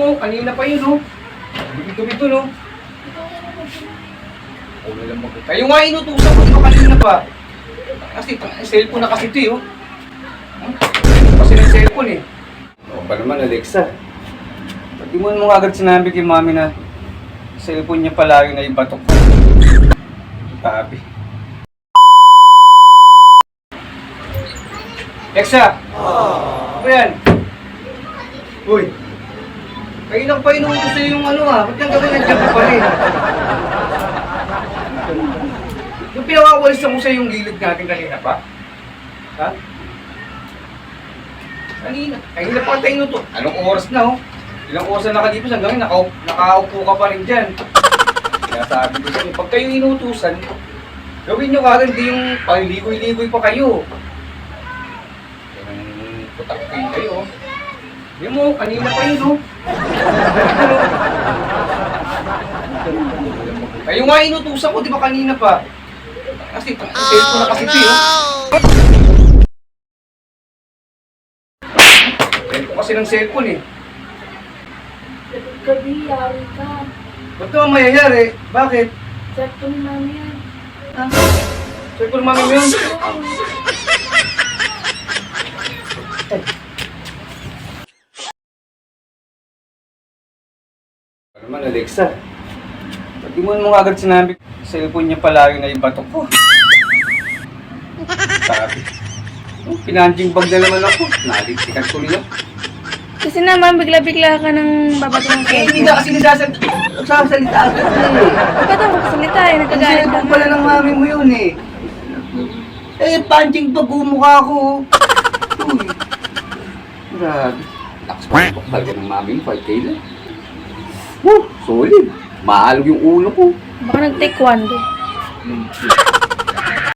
mo, kanina pa yun, oh. Bito-bito, no? Kayo nga inutusan ko, di ba kanina pa? Kasi, cellphone na kasi ito, eh, oh. Kasi ng cellphone, eh. O ba naman, Alexa? Pag di mo nga agad sinabi kay mami na cellphone niya pala yung naibatok ko. Tabi. Alexa! Ano ba yan? Uy! Kailang pa inuutos sa'yo yung ano ah. Ba't yung gawin nandiyan ka pa rin? Yung pinakawalis mo sa'yo yung gilid natin kanina pa? Ha? Kanina pa tayo to. Anong oras na oh? Ilang oras na nakalipas hanggang ngayon, nakaupo ka pa rin dyan. Kaya sabi ko sa'yo, pag kayo inutusan, gawin nyo kagad, hindi yung paliligoy-ligoy pa kayo. Yung putak-pin kayo. Hindi mo, kanina pa yun oh. Kayo nga inutusan ko, di ba kanina pa? Kasi, cellphone na kasi ito oh. Cellphone kasi ng cellphone eh. Gabi, yari ka. Ba't naman mayayari? Bakit? Cellphone mami yan. Ha? Cellphone mami mo yun? Ano naman, Alexa? Ba't di mo nga agad sinabi cellphone niya pala yung naibatok ko? Sabi. Pinanjing bag na naman ako. Nalitikan ko nila. Kasi naman, bigla-bigla ka ng babato ng Eh, hindi na kasi nagsasalita agad eh. Ba't ako magkasalita eh? Nagkagalit ka Cellphone pala ng mami mo yun eh. Eh, punching pag umukha ko. Uy. Grabe. Lakas pa yung bakbal ka ng mami mo, 5K lang. Solid. Maalog yung ulo ko. Baka nag-taekwondo.